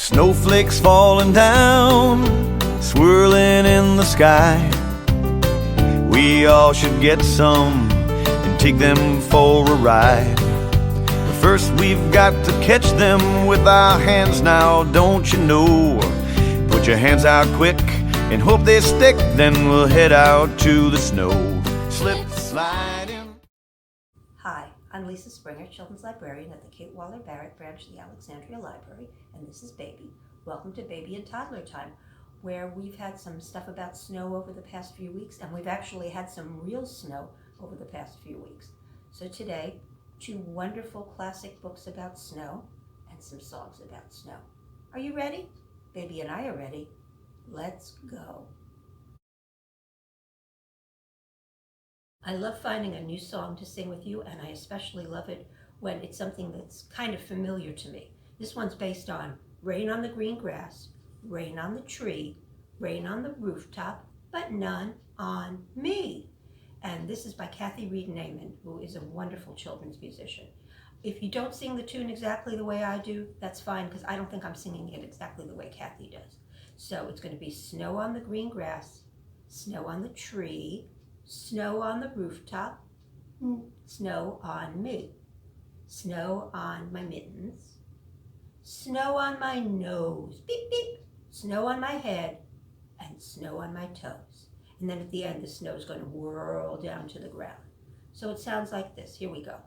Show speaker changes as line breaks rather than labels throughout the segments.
Snowflakes falling down, swirling in the sky. We all should get some and take them for a ride. But first we've got to catch them with our hands now, don't you know? Put your hands out quick and hope they stick, then we'll head out to the snow. Slip, slide in.
Hi, I'm Lisa Springer, Children's Librarian at the Kate Waller Barrett branch of the Alexandria Library, and this is Baby. Welcome to Baby and Toddler Time, where we've had some stuff about snow over the past few weeks, and we've actually had some real snow over the past few weeks. So today, 2 wonderful classic books about snow and some songs about snow. Are you ready? Baby and I are ready. Let's go. I love finding a new song to sing with you, and I especially love it when it's something that's kind of familiar to me. This one's based on rain on the green grass, rain on the tree, rain on the rooftop, but none on me. And this is by Kathy Reed Naiman, who is a wonderful children's musician. If you don't sing the tune exactly the way I do, that's fine, because I don't think I'm singing it exactly the way Kathy does. So it's going to be snow on the green grass, snow on the tree, snow on the rooftop, snow on me, snow on my mittens, snow on my nose, beep, beep, snow on my head, and snow on my toes. And then at the end, the snow is going to whirl down to the ground. So it sounds like this. Here we go.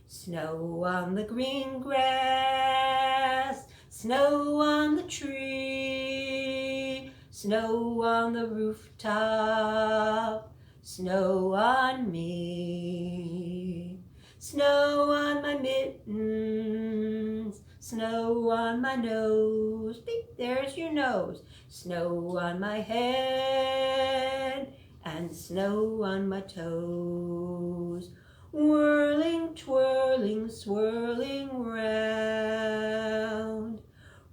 Snow on the green grass, snow on the tree, snow on the rooftop, snow on me, snow on my mittens, snow on my nose, beep, there's your nose, snow on my head, and snow on my toes, whirling, twirling, swirling round,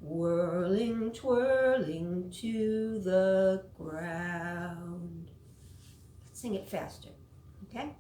whirling, twirling to the ground. Let's sing it faster, okay?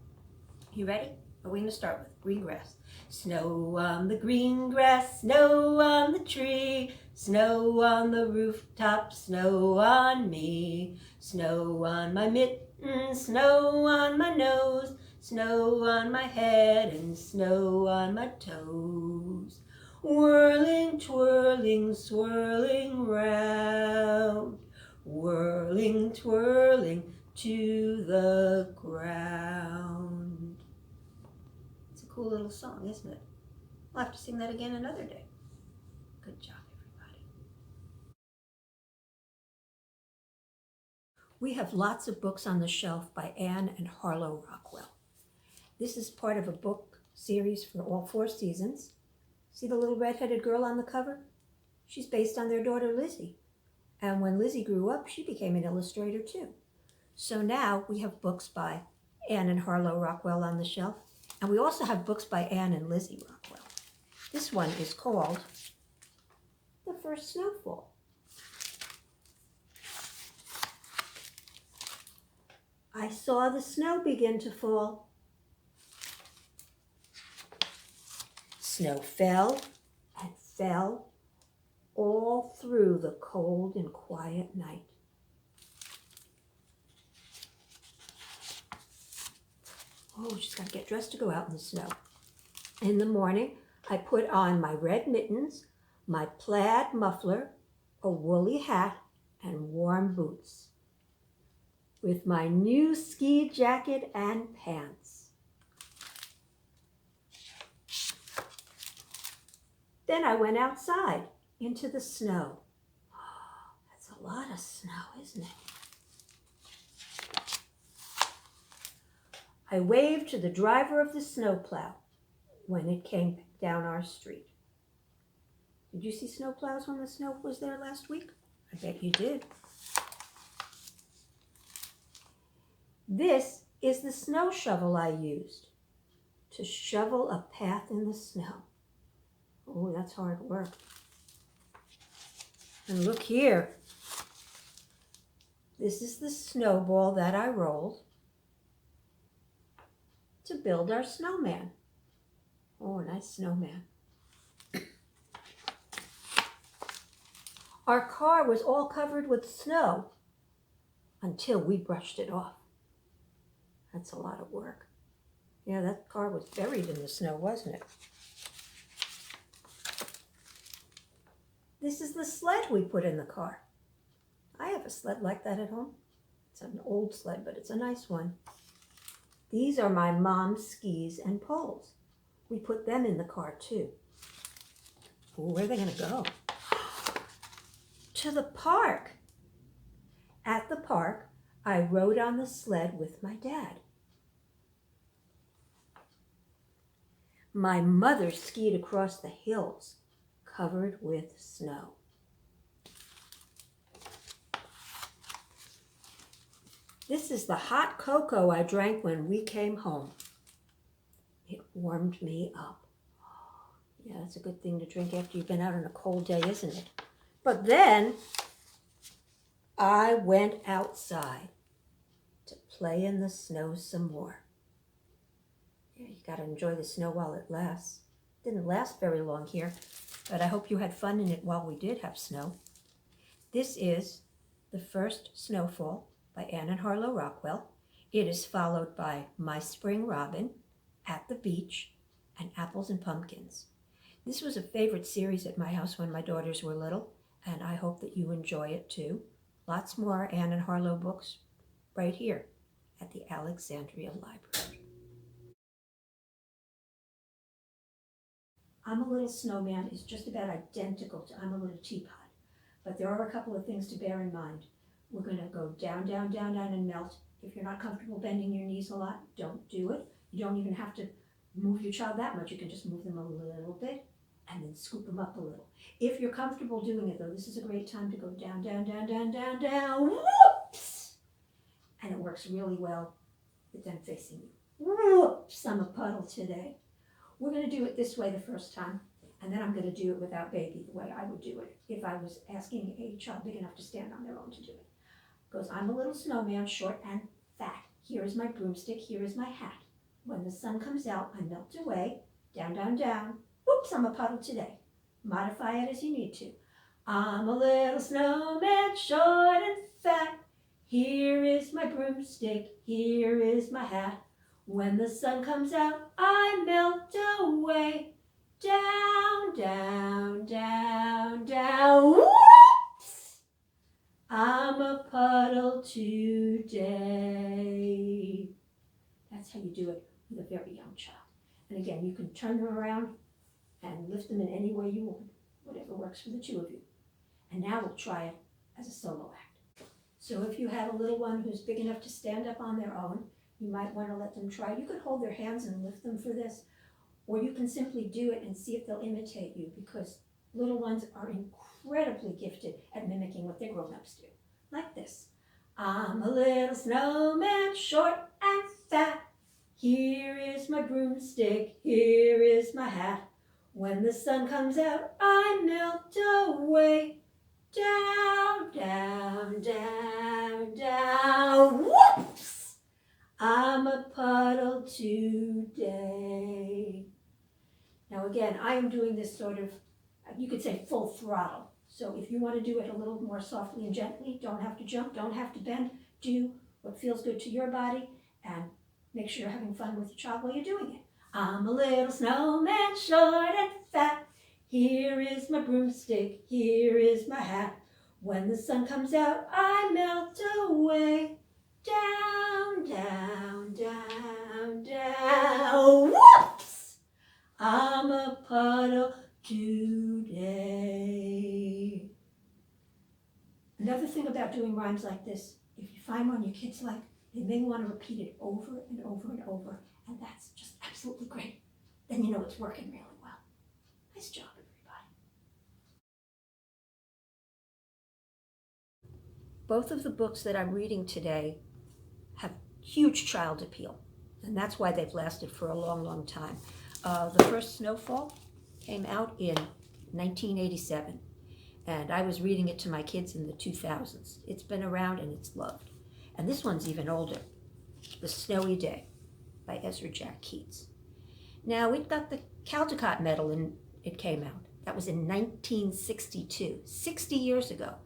You ready? Are we going to start with green grass? Snow on the green grass, snow on the tree, snow on the rooftop, snow on me, snow on my mittens, snow on my nose, snow on my head, and snow on my toes, whirling, twirling, swirling round, whirling, twirling to the ground. It's a cool little song, isn't it? We'll have to sing that again another day. Good job, everybody. We have lots of books on the shelf by Anne and Harlow Rockwell. This is part of a book series for all 4 seasons. See the little red-headed girl on the cover? She's based on their daughter Lizzie. And when Lizzie grew up, she became an illustrator too. So now we have books by Anne and Harlow Rockwell on the shelf. And we also have books by Anne and Lizzie Rockwell. This one is called The First Snowfall. I saw the snow begin to fall. Snow fell and fell all through the cold and quiet night. Oh, she's got to get dressed to go out in the snow. In the morning, I put on my red mittens, my plaid muffler, a woolly hat, and warm boots, with my new ski jacket and pants. Then I went outside into the snow. Oh, that's a lot of snow, isn't it? I waved to the driver of the snowplow when it came down our street. Did you see snowplows when the snow was there last week? I bet you did. This is the snow shovel I used to shovel a path in the snow. Oh, that's hard work. And look here. This is the snowball that I rolled to build our snowman. Oh, a nice snowman. Our car was all covered with snow until we brushed it off. That's a lot of work. Yeah, that car was buried in the snow, wasn't it? This is the sled we put in the car. I have a sled like that at home. It's an old sled, but it's a nice one. These are my mom's skis and poles. We put them in the car too. Ooh, where are they going to go? To the park. At the park, I rode on the sled with my dad. My mother skied across the hills, covered with snow. This is the hot cocoa I drank when we came home. It warmed me up. Yeah, that's a good thing to drink after you've been out on a cold day, isn't it? But then I went outside to play in the snow some more. Yeah, you gotta enjoy the snow while it lasts. It didn't last very long here, but I hope you had fun in it while we did have snow. This is The First Snowfall by Anne and Harlow Rockwell. It is followed by My Spring Robin, At the Beach, and Apples and Pumpkins. This was a favorite series at my house when my daughters were little, and I hope that you enjoy it too. Lots more Anne and Harlow books right here at the Alexandria Library. I'm a Little Snowman is just about identical to I'm a Little Teapot, but there are a couple of things to bear in mind. We're going to go down, down, down, down, and melt. If you're not comfortable bending your knees a lot, don't do it. You don't even have to move your child that much. You can just move them a little bit and then scoop them up a little. If you're comfortable doing it, though, this is a great time to go down, down, down, down, down, down. Whoops! And it works really well with them facing you. Whoops! I'm a puddle today. We're going to do it this way the first time, and then I'm going to do it without baby, the way I would do it if I was asking a child big enough to stand on their own to do it. Goes, I'm a little snowman, short and fat. Here is my broomstick, here is my hat. When the sun comes out, I melt away. Down, down, down. Whoops, I'm a puddle today. Modify it as you need to. I'm a little snowman, short and fat. Here is my broomstick, here is my hat. When the sun comes out, I melt away. Down, down, down, down. Whoops! I'm a puddle today. That's how you do it with a very young child. And again, you can turn them around and lift them in any way you want, whatever works for the two of you. And now we'll try it as a solo act. So if you have a little one who's big enough to stand up on their own, you might want to let them try. You could hold their hands and lift them for this, or you can simply do it and see if they'll imitate you, because little ones are incredibly gifted at mimicking what their grown-ups do. Like this. I'm a little snowman, short and fat. Here is my broomstick, here is my hat. When the sun comes out, I melt away. Down, down, down, down. Whoops! I'm a puddle today. Now again, I am doing this sort of, you could say full throttle. So if you want to do it a little more softly and gently, don't have to jump, don't have to bend, do what feels good to your body and make sure you're having fun with your child while you're doing it. I'm a little snowman, short and fat. Here is my broomstick, here is my hat. When the sun comes out, I melt away. Down, down, down, down. Whoops! I'm a puddle today. Another thing about doing rhymes like this, if you find one your kids like, they may want to repeat it over and over and over, and that's just absolutely great. Then you know it's working really well. Nice job, everybody. Both of the books that I'm reading today have huge child appeal, and that's why they've lasted for a long, long time. The First Snowfall came out in 1987, and I was reading it to my kids in the 2000s. It's been around and it's loved. And this one's even older, The Snowy Day by Ezra Jack Keats. Now, it got the Caldecott Medal and it came out. That was in 1962, 60 years ago.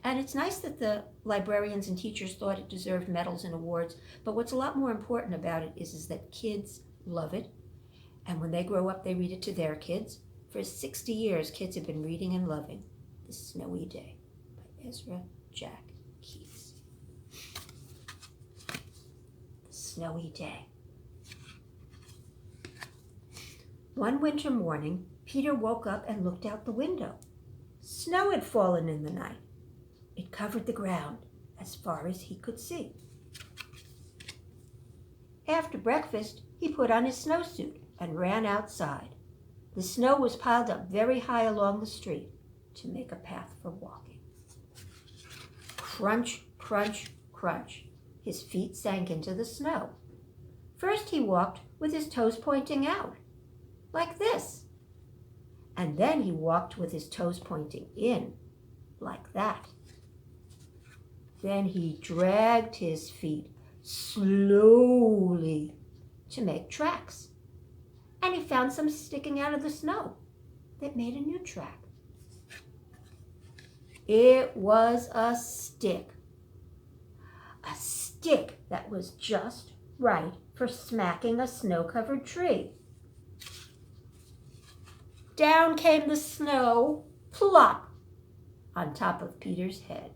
And it's nice that the librarians and teachers thought it deserved medals and awards, but what's a lot more important about it is that kids love it, and when they grow up, they read it to their kids. For 60 years, kids have been reading and loving The Snowy Day by Ezra Jack Keats. The Snowy Day. One winter morning, Peter woke up and looked out the window. Snow had fallen in the night. It covered the ground as far as he could see. After breakfast, he put on his snowsuit and ran outside. The snow was piled up very high along the street to make a path for walking. Crunch, crunch, crunch. His feet sank into the snow. First he walked with his toes pointing out, like this. And then he walked with his toes pointing in, like that. Then he dragged his feet slowly to make tracks. And he found some sticking out of the snow that made a new track. It was a stick that was just right for smacking a snow-covered tree. Down came the snow, plop, on top of Peter's head.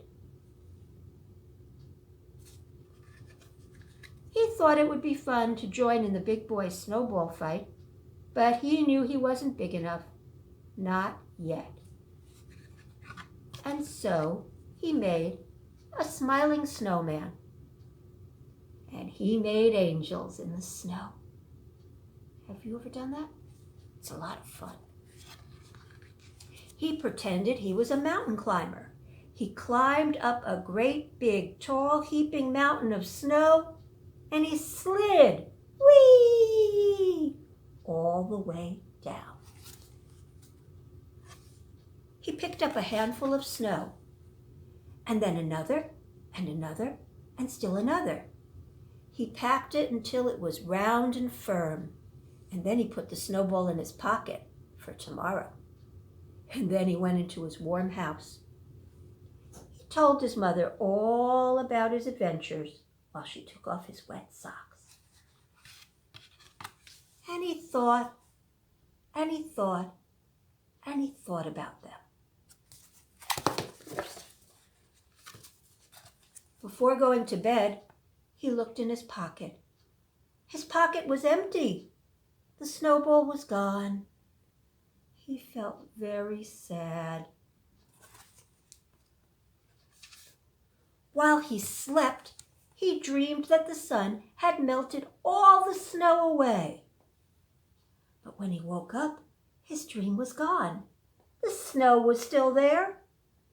He thought it would be fun to join in the big boys' snowball fight, but he knew he wasn't big enough. Not yet. And so he made a smiling snowman. And he made angels in the snow. Have you ever done that? It's a lot of fun. He pretended he was a mountain climber. He climbed up a great big tall heaping mountain of snow, and he slid, whee, all the way down. He picked up a handful of snow, and then another, and another, and still another. He packed it until it was round and firm, and then he put the snowball in his pocket for tomorrow. And then he went into his warm house. He told his mother all about his adventures while she took off his wet socks. And he thought, and he thought, and he thought about them. Before going to bed, he looked in his pocket. His pocket was empty. The snowball was gone. He felt very sad. While he slept, he dreamed that the sun had melted all the snow away. But when he woke up, his dream was gone. The snow was still there.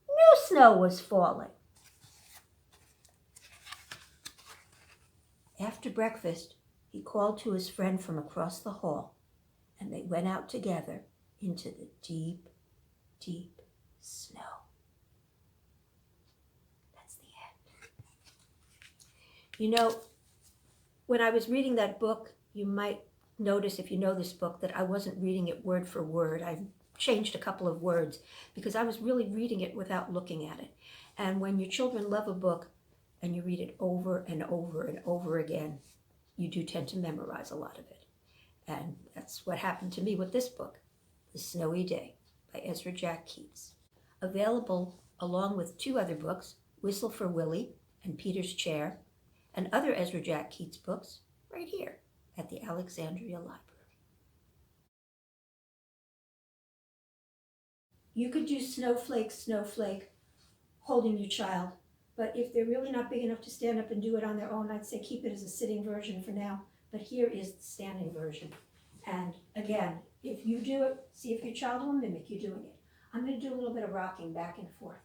New snow was falling. After breakfast, he called to his friend from across the hall, and they went out together into the deep, deep snow. That's the end. You know, when I was reading that book, you might notice, if you know this book, that I wasn't reading it word for word. I changed a couple of words because I was really reading it without looking at it. And when your children love a book and you read it over and over and over again, you do tend to memorize a lot of it. And that's what happened to me with this book, The Snowy Day by Ezra Jack Keats. Available along with two other books, Whistle for Willie and Peter's Chair, and other Ezra Jack Keats books right here at the Alexandria Library. You could do snowflake, snowflake, holding your child. But if they're really not big enough to stand up and do it on their own, I'd say keep it as a sitting version for now. But here is the standing version. And again, if you do it, see if your child will mimic you doing it. I'm going to do a little bit of rocking back and forth.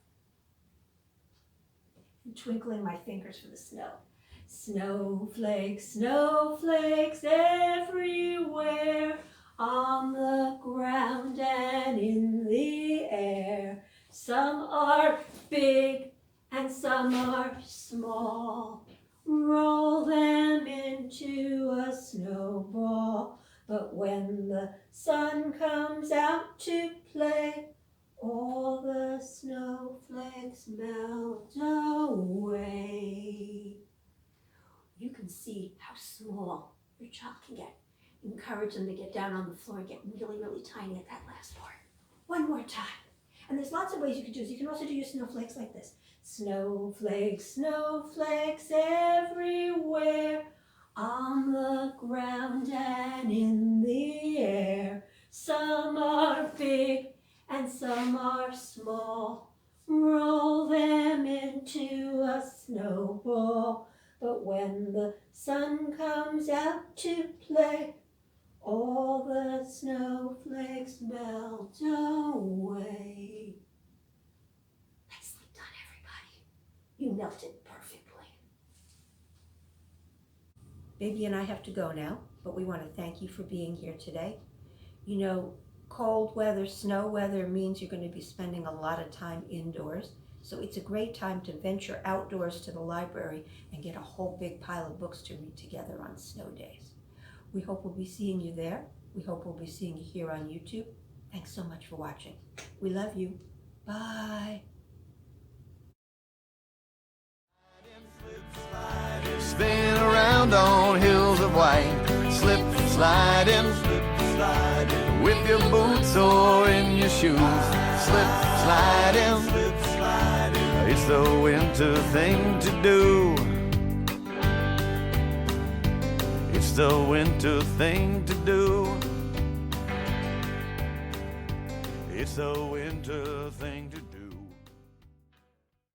And twinkling my fingers for the snow. Snowflakes, snowflakes everywhere, on the ground and in the air. Some are big and some are small. Roll them into a snowball, but when the sun comes out to play, all the snowflakes melt away. You can see how small your child can get. Encourage them to get down on the floor and get really, really tiny at that last part. One more time. And there's lots of ways you can do this. You can also do your snowflakes like this. Snowflakes, snowflakes everywhere, on the ground and in the air. Some are big and some are small. Roll them into a snowball. But when the sun comes out to play, all the snowflakes melt away. Nicely done, everybody. You melted perfectly. Baby and I have to go now, but we want to thank you for being here today. You know, cold weather, snow weather means you're going to be spending a lot of time indoors. So it's a great time to venture outdoors to the library and get a whole big pile of books to read together on snow days. We hope we'll be seeing you there. We hope we'll be seeing you here on YouTube. Thanks so much for watching. We love you. Bye.
Spin around on hills of white, slip sliding, with your boots or in your shoes, slip sliding. It's the winter thing to do. It's the winter thing to do. It's the winter thing.